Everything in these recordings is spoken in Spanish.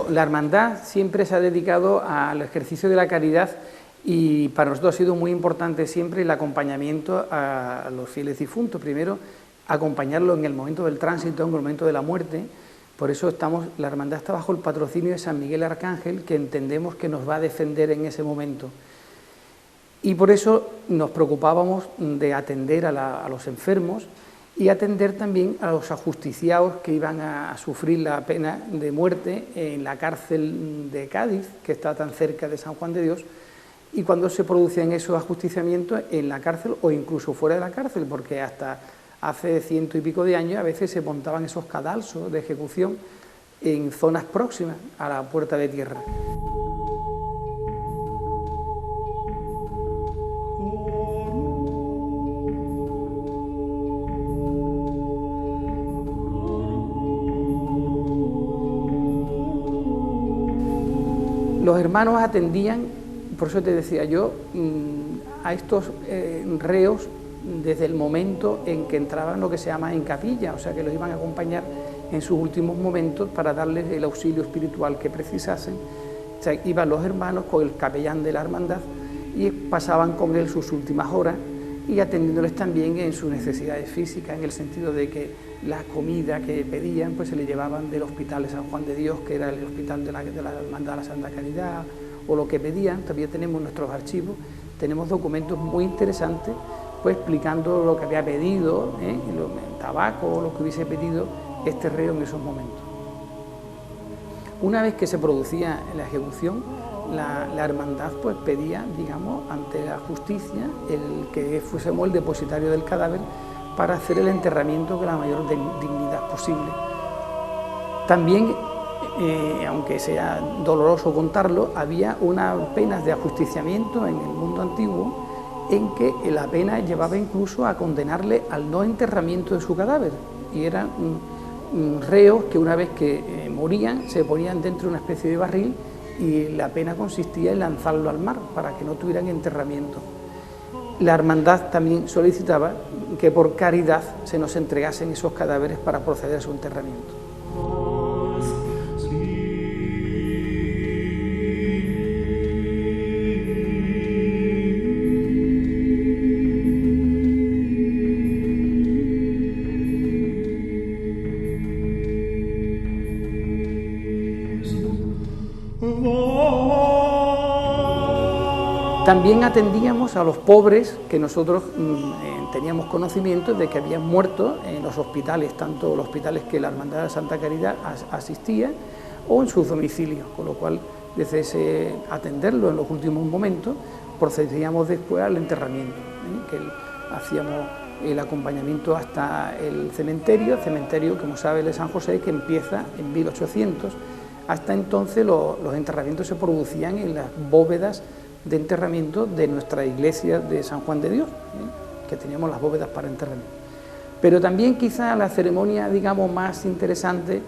la hermandad siempre se ha dedicado al ejercicio de la caridad y para nosotros ha sido muy importante siempre el acompañamiento a los fieles difuntos. Primero, acompañarlos en el momento del tránsito, en el momento de la muerte. Por eso la hermandad está bajo el patrocinio de San Miguel Arcángel, que entendemos que nos va a defender en ese momento. Y por eso nos preocupábamos de atender a los enfermos y atender también a los ajusticiados que iban a sufrir la pena de muerte en la cárcel de Cádiz, que está tan cerca de San Juan de Dios, y cuando se producían esos ajusticiamientos en la cárcel o incluso fuera de la cárcel, porque hasta hace 100 y pico de años a veces se montaban esos cadalsos de ejecución en zonas próximas a la Puerta de Tierra. Los hermanos atendían, por eso te decía yo, a estos reos desde el momento en que entraban lo que se llama en capilla, o sea que los iban a acompañar en sus últimos momentos para darles el auxilio espiritual que precisasen. O sea, iban los hermanos con el capellán de la hermandad y pasaban con él sus últimas horas y atendiéndoles también en sus necesidades físicas, en el sentido de que la comida que pedían pues se le llevaban del Hospital de San Juan de Dios, que era el hospital de la Hermandad de la Santa Caridad, o lo que pedían. También tenemos nuestros archivos, tenemos documentos muy interesantes pues explicando lo que había pedido, el tabaco o lo que hubiese pedido este reo en esos momentos. Una vez que se producía la ejecución, la hermandad pues pedía, digamos, ante la justicia el que fuésemos el depositario del cadáver para hacer el enterramiento con la mayor dignidad posible. También, aunque sea doloroso contarlo, había unas penas de ajusticiamiento en el mundo antiguo en que la pena llevaba incluso a condenarle al no enterramiento de su cadáver, y eran reos que una vez que morían se ponían dentro de una especie de barril y la pena consistía en lanzarlo al mar para que no tuvieran enterramiento. La hermandad también solicitaba que por caridad se nos entregasen esos cadáveres para proceder a su enterramiento. También atendíamos a los pobres que nosotros teníamos conocimiento de que habían muerto en los hospitales, tanto los hospitales que la Hermandad de Santa Caridad asistía o en sus domicilios, con lo cual desde ese atenderlo en los últimos momentos procedíamos después al enterramiento, que hacíamos el acompañamiento hasta el cementerio, como sabe, de San José, que empieza en 1800. Hasta entonces los enterramientos se producían en las bóvedas de enterramiento de nuestra iglesia de San Juan de Dios, que teníamos las bóvedas para enterramiento. Pero también quizá la ceremonia, digamos, más interesante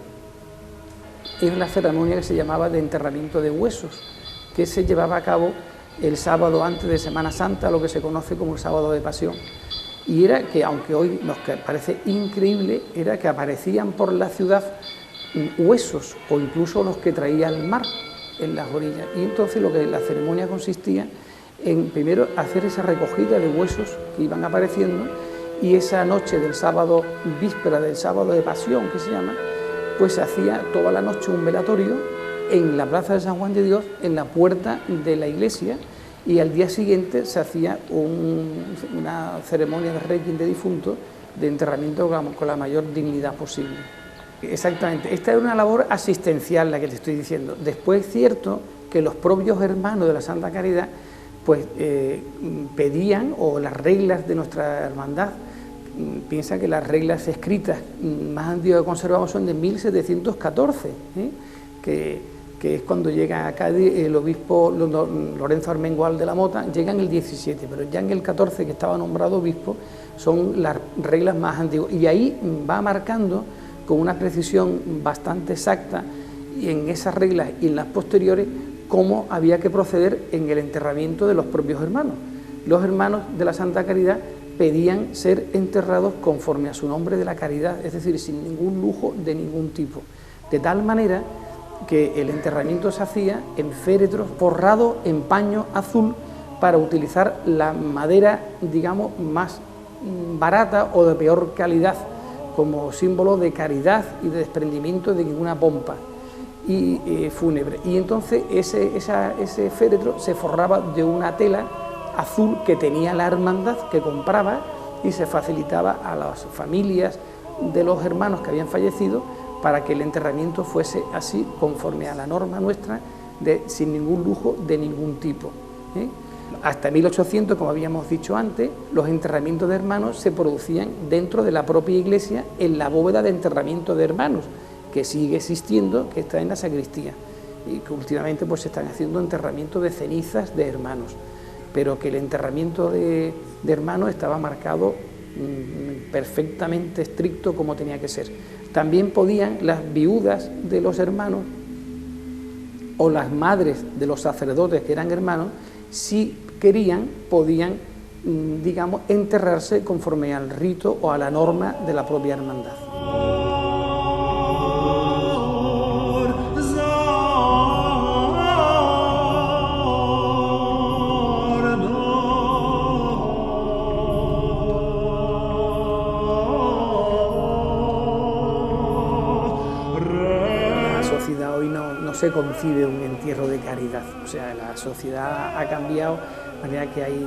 es la ceremonia que se llamaba de enterramiento de huesos, que se llevaba a cabo el sábado antes de Semana Santa, lo que se conoce como el sábado de Pasión. Y era que, aunque hoy nos parece increíble, era que aparecían por la ciudad huesos o incluso los que traía el mar en las orillas, y entonces la ceremonia consistía en primero hacer esa recogida de huesos que iban apareciendo, y esa noche del sábado, víspera del sábado de Pasión que se llama, pues se hacía toda la noche un velatorio en la plaza de San Juan de Dios, en la puerta de la iglesia, y al día siguiente se hacía una ceremonia de requiem de difuntos, de enterramiento con la mayor dignidad posible. Exactamente, esta era una labor asistencial la que te estoy diciendo. Después es cierto que los propios hermanos de la Santa Caridad pues pedían, o las reglas de nuestra hermandad, piensa que las reglas escritas más antiguas que conservamos son de 1714, que es cuando llega a Cádiz el obispo Lorenzo Armengual de la Mota, llega en el 17, pero ya en el 14, que estaba nombrado obispo, son las reglas más antiguas, y ahí va marcando con una precisión bastante exacta, y en esas reglas y en las posteriores, cómo había que proceder en el enterramiento de los propios hermanos. Los hermanos de la Santa Caridad pedían ser enterrados conforme a su nombre de la caridad, es decir, sin ningún lujo de ningún tipo, de tal manera que el enterramiento se hacía en féretros forrados en paño azul para utilizar la madera, digamos, más barata o de peor calidad, como símbolo de caridad y de desprendimiento de ninguna pompa y fúnebre. Y entonces ese féretro se forraba de una tela azul que tenía la hermandad, que compraba, y se facilitaba a las familias de los hermanos que habían fallecido para que el enterramiento fuese así, conforme a la norma nuestra, sin ningún lujo de ningún tipo. Hasta 1800, como habíamos dicho antes, los enterramientos de hermanos se producían dentro de la propia iglesia, en la bóveda de enterramiento de hermanos, que sigue existiendo, que está en la sacristía, y que últimamente pues se están haciendo enterramientos de cenizas de hermanos, pero que el enterramiento de hermanos estaba marcado perfectamente estricto como tenía que ser. También podían las viudas de los hermanos o las madres de los sacerdotes que eran hermanos, si querían, podían, digamos, enterrarse conforme al rito o a la norma de la propia hermandad. Hoy no se concibe un entierro de caridad, o sea, la sociedad ha cambiado, de manera que hay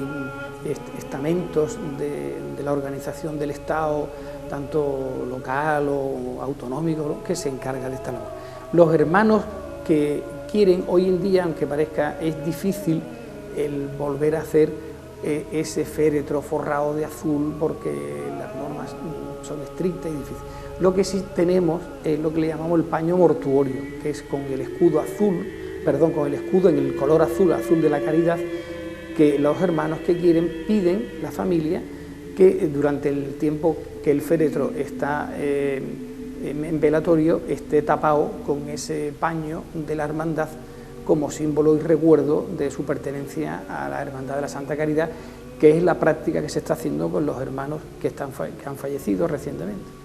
estamentos de la organización del Estado, tanto local o autonómico, que se encarga de esta labor. Los hermanos que quieren hoy en día, aunque parezca, es difícil el volver a hacer ese féretro forrado de azul, porque las normas son estrictas y difíciles. Lo que sí tenemos es lo que le llamamos el paño mortuorio, que es con el escudo azul, con el escudo en el color azul, azul de la caridad, que los hermanos que quieren piden, la familia, que durante el tiempo que el féretro está en velatorio esté tapado con ese paño de la hermandad como símbolo y recuerdo de su pertenencia a la Hermandad de la Santa Caridad, que es la práctica que se está haciendo con los hermanos que han fallecido recientemente.